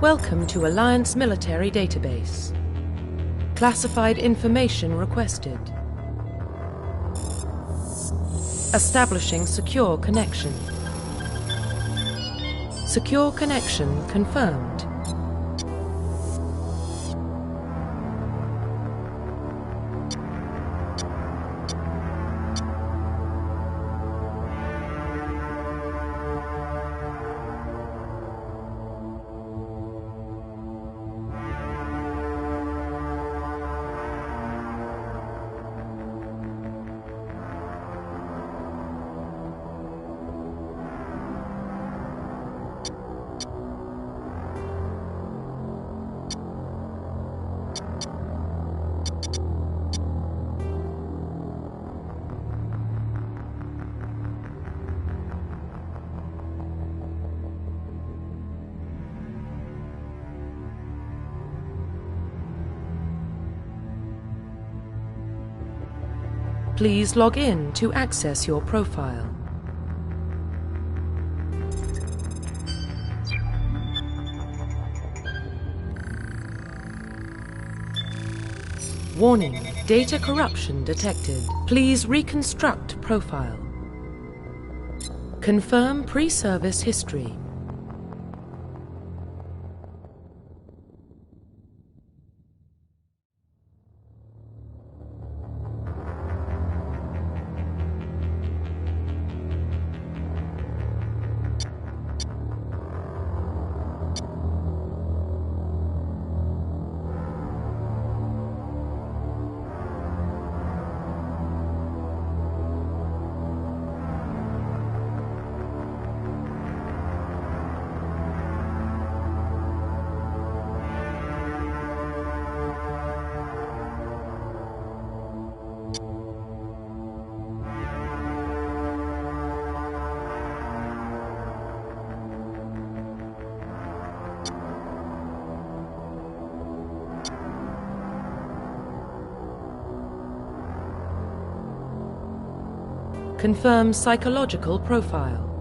Welcome to Alliance Military Database. Classified information requested. Establishing secure connection. Secure connection confirmed. Please log in to access your profile. Warning, data corruption detected. Please reconstruct profile. Confirm pre-service history. Confirm psychological profile.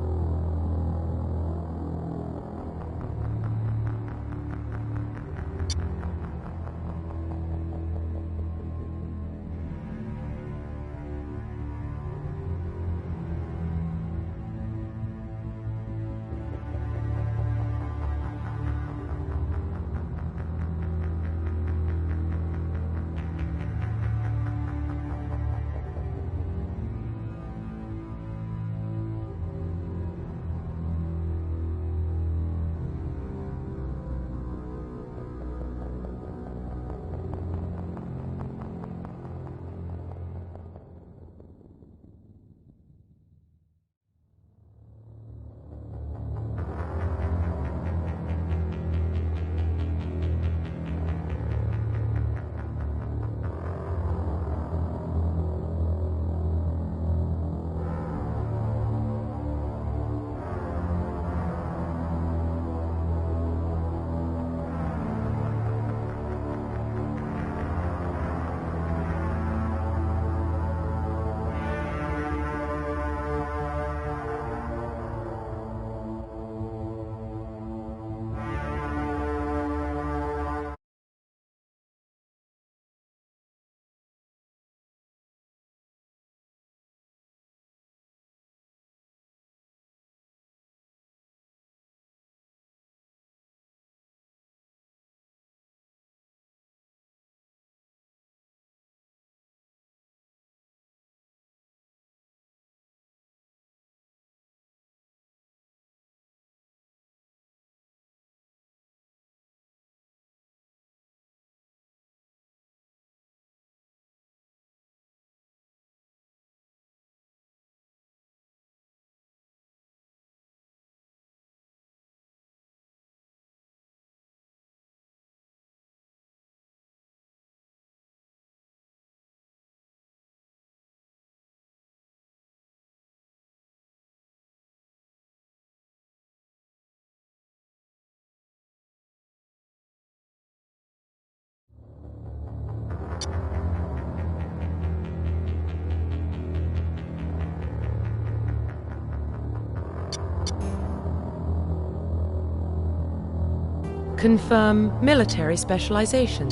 Confirm military specialization.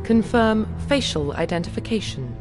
Confirm facial identification.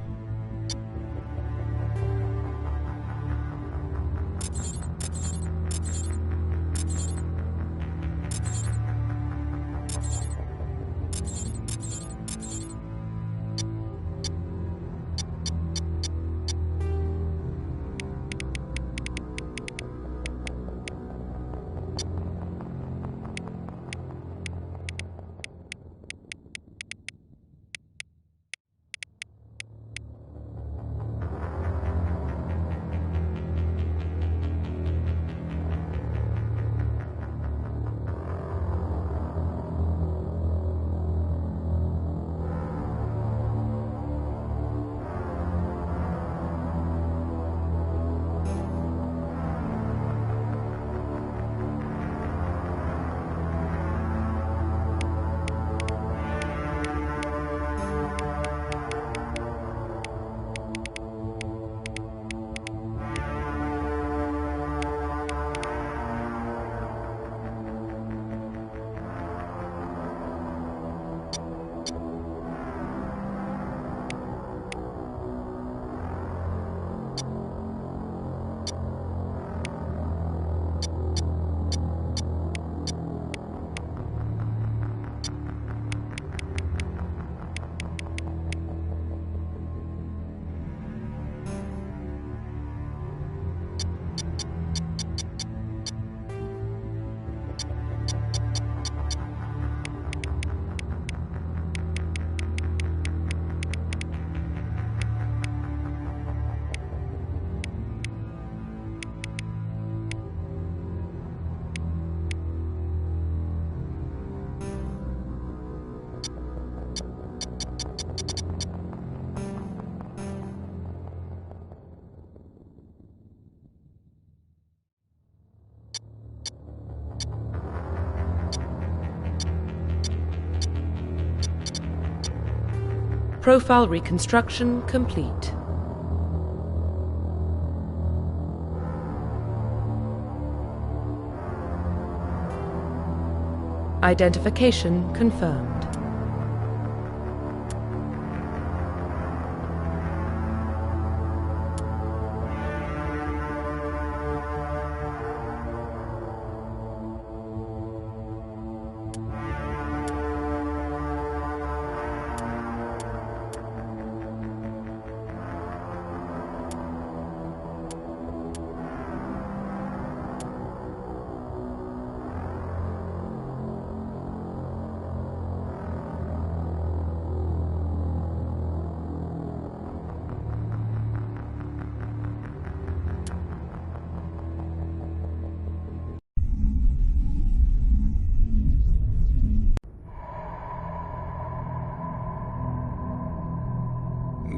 Profile reconstruction complete. Identification confirmed.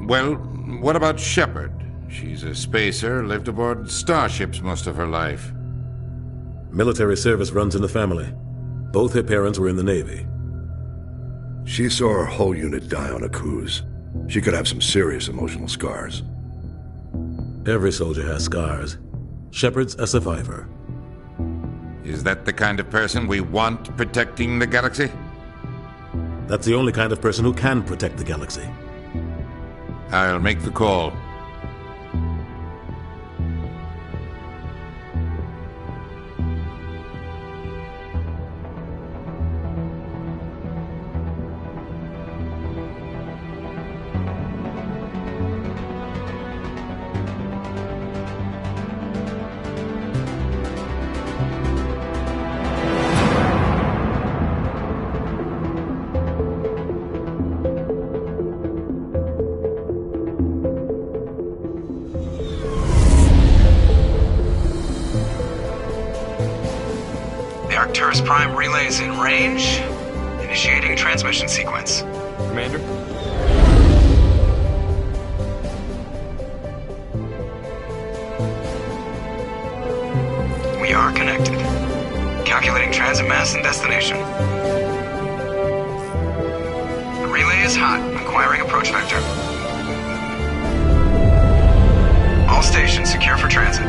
Well, what about Shepard? She's a spacer, lived aboard starships most of her life. Military service runs in the family. Both her parents were in the Navy. She saw her whole unit die on a cruise. She could have some serious emotional scars. Every soldier has scars. Shepard's a survivor. Is that the kind of person we want protecting the galaxy? That's the only kind of person who can protect the galaxy. I'll make the call. First Prime relay is in range. Initiating transmission sequence. Commander? We are connected. Calculating transit mass and destination. The relay is hot. Acquiring approach vector. All stations secure for transit.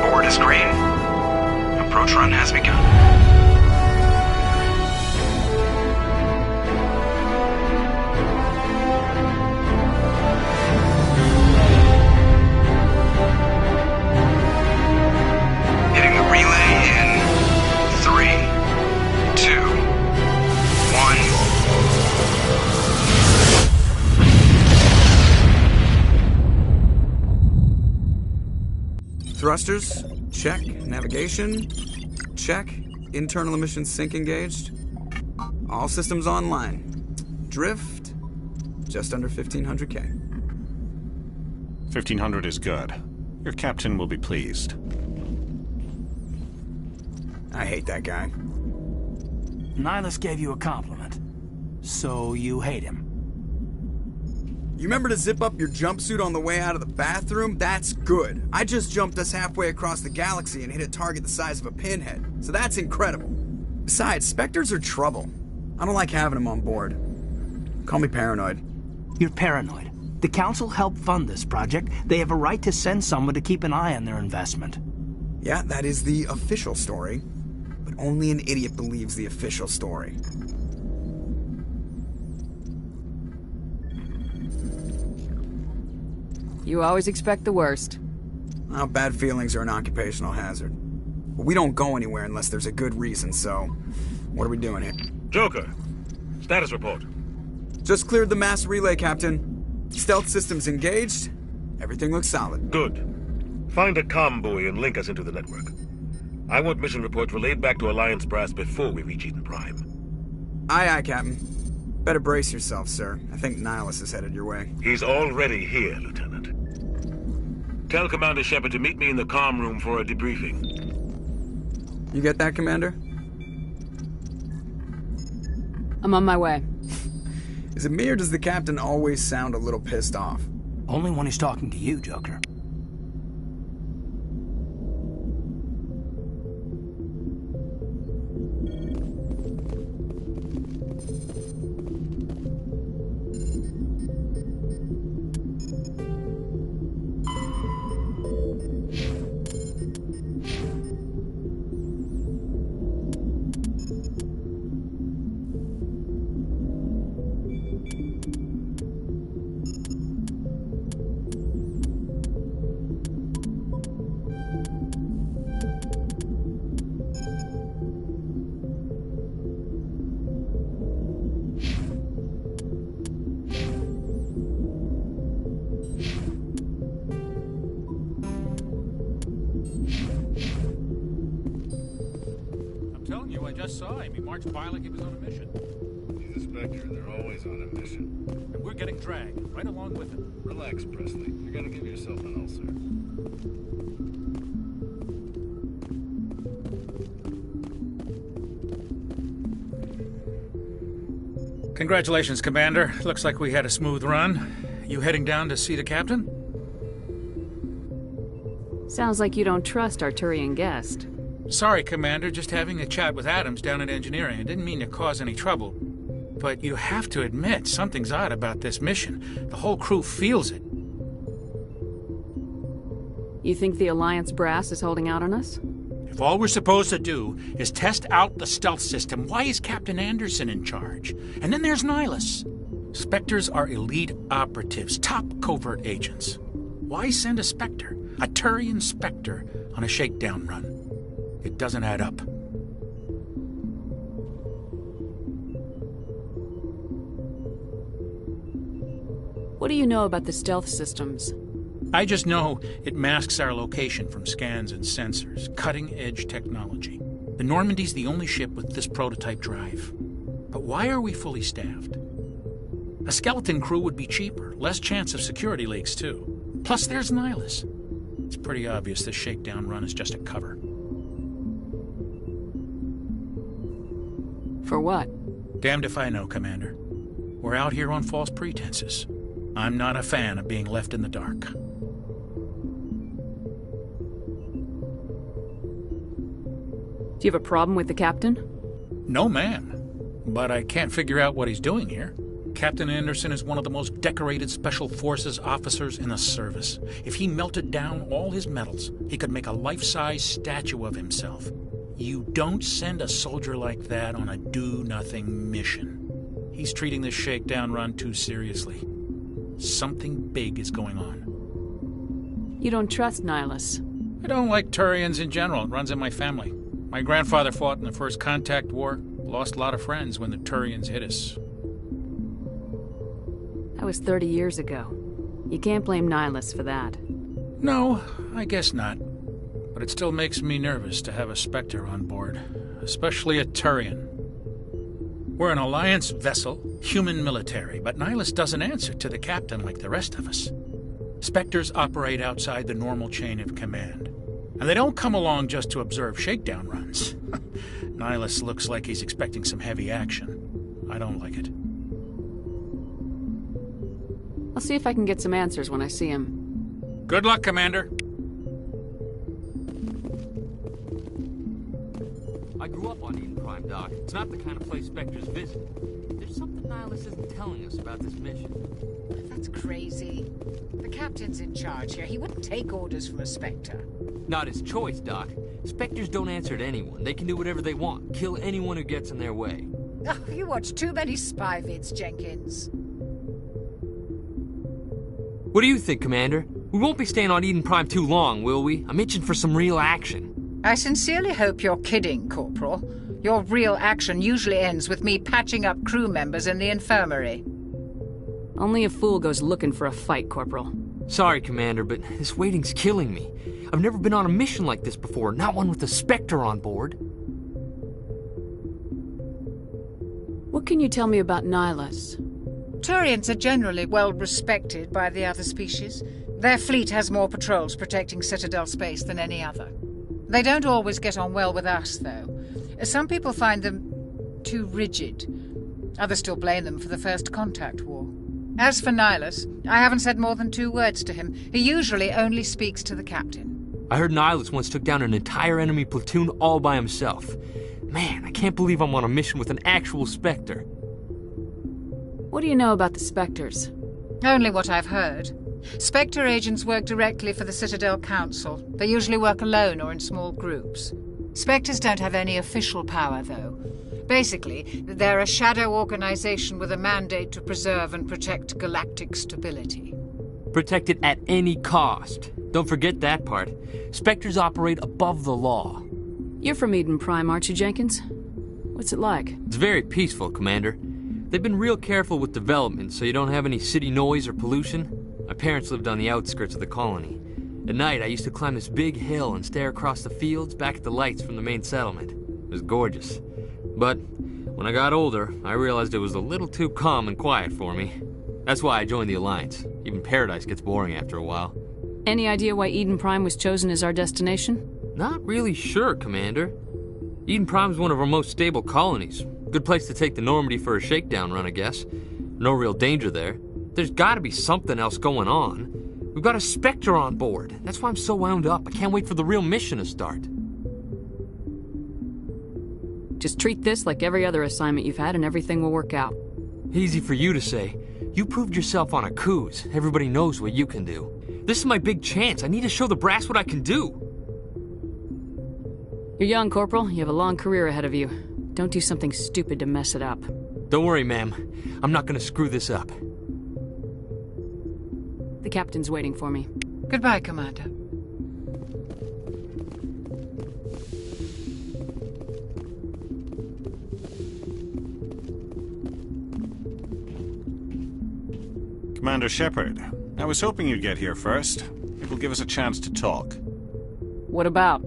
Board is green. Approach run has begun. Hitting the relay in 3, 2, 1. Thrusters, check. Navigation, check. Internal emissions sync engaged. All systems online. Drift, just under 1,500K. 1,500 is good. Your captain will be pleased. I hate that guy. Nihilus gave you a compliment. So you hate him. You remember to zip up your jumpsuit on the way out of the bathroom? That's good. I just jumped us halfway across the galaxy and hit a target the size of a pinhead. So that's incredible. Besides, Spectres are trouble. I don't like having them on board. Call me paranoid. You're paranoid. The Council helped fund this project. They have a right to send someone to keep an eye on their investment. Yeah, that is the official story. But only an idiot believes the official story. You always expect the worst. Well, bad feelings are an occupational hazard. But we don't go anywhere unless there's a good reason, so... What are we doing here? Joker, status report. Just cleared the mass relay, Captain. Stealth systems engaged. Everything looks solid. Good. Find a comm buoy and link us into the network. I want mission reports relayed back to Alliance Brass before we reach Eden Prime. Aye, aye, Captain. Better brace yourself, sir. I think Nihilus is headed your way. He's already here, Lieutenant. Tell Commander Shepard to meet me in the comm room for a debriefing. You get that, Commander? I'm on my way. Is it me or does the Captain always sound a little pissed off? Only when he's talking to you, Joker. Saw him. He marched by like he was on a mission. He's a Spectre. They're always on a mission. And we're getting dragged, right along with him. Relax, Presley. You're gonna give yourself an ulcer. Congratulations, Commander. Looks like we had a smooth run. You heading down to see the captain? Sounds like you don't trust Arturian guest. Sorry, Commander. Just having a chat with Adams down at engineering. I didn't mean to cause any trouble. But you have to admit, something's odd about this mission. The whole crew feels it. You think the Alliance brass is holding out on us? If all we're supposed to do is test out the stealth system, why is Captain Anderson in charge? And then there's Nihilus. Spectres are elite operatives, top covert agents. Why send a Spectre, a Turian Spectre, on a shakedown run? It doesn't add up. What do you know about the stealth systems? I just know it masks our location from scans and sensors. Cutting-edge technology. The Normandy's the only ship with this prototype drive. But why are we fully staffed? A skeleton crew would be cheaper, less chance of security leaks too. Plus there's Nihilus. It's pretty obvious this shakedown run is just a cover. For what? Damned if I know, Commander. We're out here on false pretenses. I'm not a fan of being left in the dark. Do you have a problem with the captain? No, ma'am. But I can't figure out what he's doing here. Captain Anderson is one of the most decorated Special Forces officers in the service. If he melted down all his medals, he could make a life-size statue of himself. You don't send a soldier like that on a do-nothing mission. He's treating this shakedown run too seriously. Something big is going on. You don't trust Nihilus? I don't like Turians in general. It runs in my family. My grandfather fought in the First Contact War. Lost a lot of friends when the Turians hit us. That was 30 years ago. You can't blame Nihilus for that. No, I guess not. But it still makes me nervous to have a Spectre on board, especially a Turian. We're an Alliance vessel, human military, but Nihilus doesn't answer to the captain like the rest of us. Spectres operate outside the normal chain of command. And they don't come along just to observe shakedown runs. Nihilus looks like he's expecting some heavy action. I don't like it. I'll see if I can get some answers when I see him. Good luck, Commander. I grew up on Eden Prime, Doc. It's not the kind of place Spectres visit. There's something Nihilus isn't telling us about this mission. That's crazy. The captain's in charge here. He wouldn't take orders from a Spectre. Not his choice, Doc. Spectres don't answer to anyone. They can do whatever they want. Kill anyone who gets in their way. Oh, you watch too many spy vids, Jenkins. What do you think, Commander? We won't be staying on Eden Prime too long, will we? I'm itching for some real action. I sincerely hope you're kidding, Corporal. Your real action usually ends with me patching up crew members in the infirmary. Only a fool goes looking for a fight, Corporal. Sorry, Commander, but this waiting's killing me. I've never been on a mission like this before, not one with a Spectre on board. What can you tell me about Nihilus? Turians are generally well respected by the other species. Their fleet has more patrols protecting Citadel space than any other. They don't always get on well with us, though. Some people find them too rigid. Others still blame them for the First Contact War. As for Nihilus, I haven't said more than 2 words to him. He usually only speaks to the captain. I heard Nihilus once took down an entire enemy platoon all by himself. Man, I can't believe I'm on a mission with an actual Spectre. What do you know about the Spectres? Only what I've heard. Spectre agents work directly for the Citadel Council. They usually work alone or in small groups. Spectres don't have any official power, though. Basically, they're a shadow organization with a mandate to preserve and protect galactic stability. Protect it at any cost. Don't forget that part. Spectres operate above the law. You're from Eden Prime, aren't you, Jenkins? What's it like? It's very peaceful, Commander. They've been real careful with development, so you don't have any city noise or pollution. My parents lived on the outskirts of the colony. At night, I used to climb this big hill and stare across the fields back at the lights from the main settlement. It was gorgeous. But when I got older, I realized it was a little too calm and quiet for me. That's why I joined the Alliance. Even Paradise gets boring after a while. Any idea why Eden Prime was chosen as our destination? Not really sure, Commander. Eden Prime's one of our most stable colonies. Good place to take the Normandy for a shakedown run, I guess. No real danger there. There's gotta be something else going on. We've got a Spectre on board. That's why I'm so wound up. I can't wait for the real mission to start. Just treat this like every other assignment you've had and everything will work out. Easy for you to say. You proved yourself on a cruise. Everybody knows what you can do. This is my big chance. I need to show the brass what I can do. You're young, Corporal. You have a long career ahead of you. Don't do something stupid to mess it up. Don't worry, ma'am. I'm not gonna screw this up. The captain's waiting for me. Goodbye, Commander. Commander Shepard, I was hoping you'd get here first. It will give us a chance to talk. What about?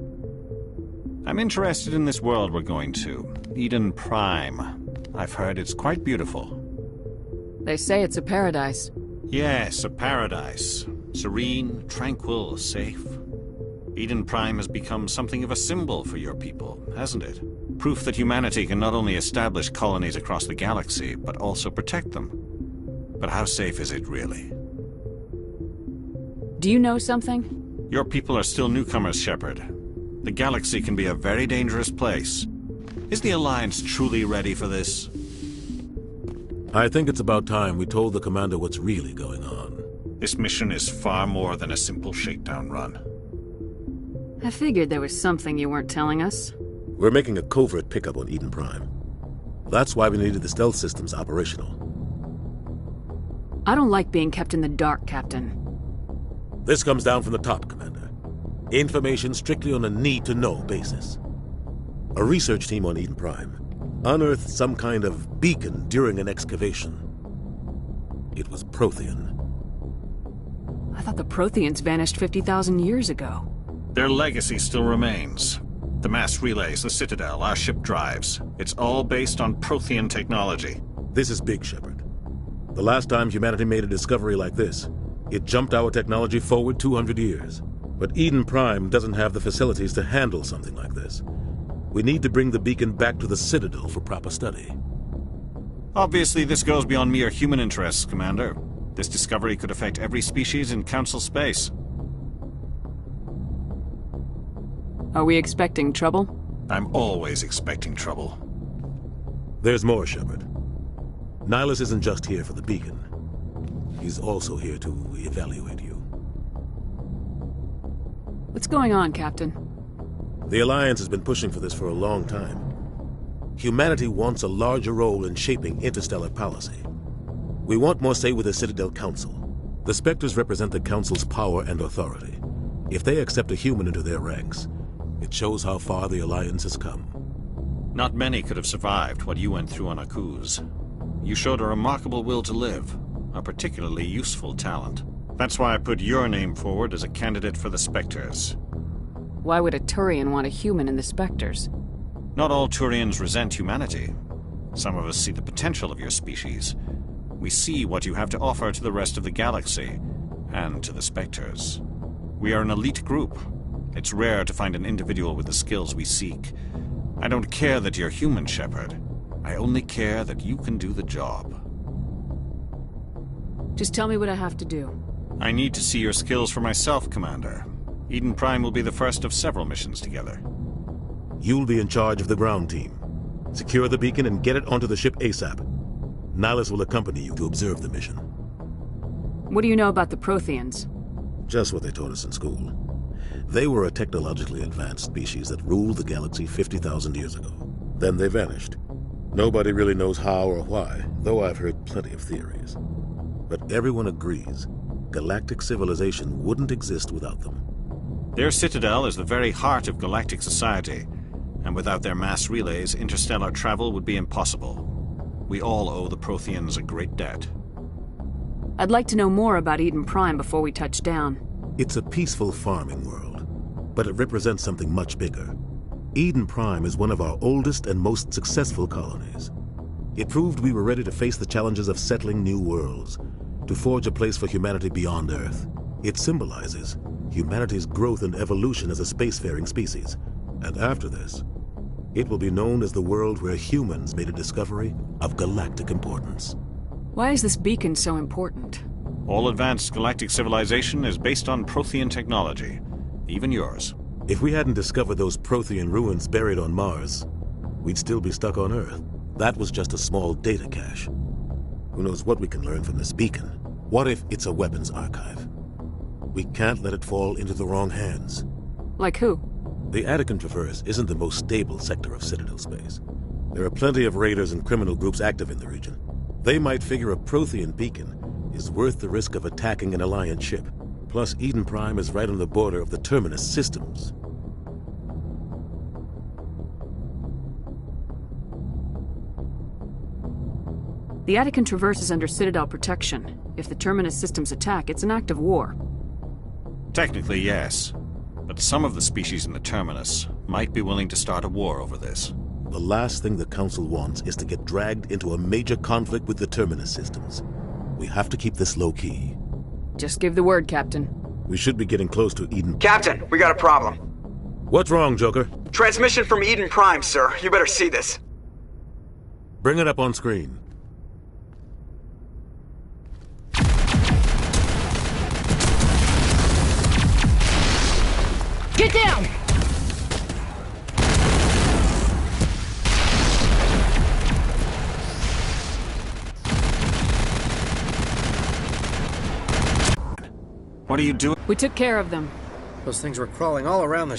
I'm interested in this world we're going to, Eden Prime. I've heard it's quite beautiful. They say it's a paradise. Yes, a paradise. Serene, tranquil, safe. Eden Prime has become something of a symbol for your people, hasn't it? Proof that humanity can not only establish colonies across the galaxy, but also protect them. But how safe is it really? Do you know something? Your people are still newcomers, Shepard. The galaxy can be a very dangerous place. Is the Alliance truly ready for this? I think it's about time we told the Commander what's really going on. This mission is far more than a simple shakedown run. I figured there was something you weren't telling us. We're making a covert pickup on Eden Prime. That's why we needed the stealth systems operational. I don't like being kept in the dark, Captain. This comes down from the top, Commander. Information strictly on a need-to-know basis. A research team on Eden Prime unearthed some kind of beacon during an excavation. It was Prothean. I thought the Protheans vanished 50,000 years ago. Their legacy still remains. The mass relays, the Citadel, our ship drives. It's all based on Prothean technology. This is big, Shepard. The last time humanity made a discovery like this, it jumped our technology forward 200 years. But Eden Prime doesn't have the facilities to handle something like this. We need to bring the beacon back to the Citadel for proper study. Obviously, this goes beyond mere human interests, Commander. This discovery could affect every species in Council space. Are we expecting trouble? I'm always expecting trouble. There's more, Shepard. Nihilus isn't just here for the beacon. He's also here to evaluate you. What's going on, Captain? The Alliance has been pushing for this for a long time. Humanity wants a larger role in shaping interstellar policy. We want more say with the Citadel Council. The Spectres represent the Council's power and authority. If they accept a human into their ranks, it shows how far the Alliance has come. Not many could have survived what you went through on Akuz. You showed a remarkable will to live, a particularly useful talent. That's why I put your name forward as a candidate for the Spectres. Why would a Turian want a human in the Spectres? Not all Turians resent humanity. Some of us see the potential of your species. We see what you have to offer to the rest of the galaxy, and to the Spectres. We are an elite group. It's rare to find an individual with the skills we seek. I don't care that you're human, Shepard. I only care that you can do the job. Just tell me what I have to do. I need to see your skills for myself, Commander. Eden Prime will be the first of several missions together. You'll be in charge of the ground team. Secure the beacon and get it onto the ship ASAP. Nihilus will accompany you to observe the mission. What do you know about the Protheans? Just what they taught us in school. They were a technologically advanced species that ruled the galaxy 50,000 years ago. Then they vanished. Nobody really knows how or why, though I've heard plenty of theories. But everyone agrees, galactic civilization wouldn't exist without them. Their citadel is the very heart of galactic society, and without their mass relays, interstellar travel would be impossible. We all owe the Protheans a great debt. I'd like to know more about Eden Prime before we touch down. It's a peaceful farming world, but it represents something much bigger. Eden Prime is one of our oldest and most successful colonies. It proved we were ready to face the challenges of settling new worlds, to forge a place for humanity beyond Earth. It symbolizes humanity's growth and evolution as a spacefaring species. And after this, it will be known as the world where humans made a discovery of galactic importance. Why is this beacon so important? All advanced galactic civilization is based on Prothean technology, even yours. If we hadn't discovered those Prothean ruins buried on Mars, we'd still be stuck on Earth. That was just a small data cache. Who knows what we can learn from this beacon? What if it's a weapons archive? We can't let it fall into the wrong hands. Like who? The Attican Traverse isn't the most stable sector of Citadel space. There are plenty of raiders and criminal groups active in the region. They might figure a Prothean beacon is worth the risk of attacking an Alliance ship. Plus, Eden Prime is right on the border of the Terminus systems. The Attican Traverse is under Citadel protection. If the Terminus systems attack, it's an act of war. Technically, yes. But some of the species in the Terminus might be willing to start a war over this. The last thing the Council wants is to get dragged into a major conflict with the Terminus systems. We have to keep this low-key. Just give the word, Captain. We should be getting close to Eden. Captain, we got a problem. What's wrong, Joker? Transmission from Eden Prime, sir. You better see this. Bring it up on screen. Get down! What are you doing? We took care of them. Those things were crawling all around the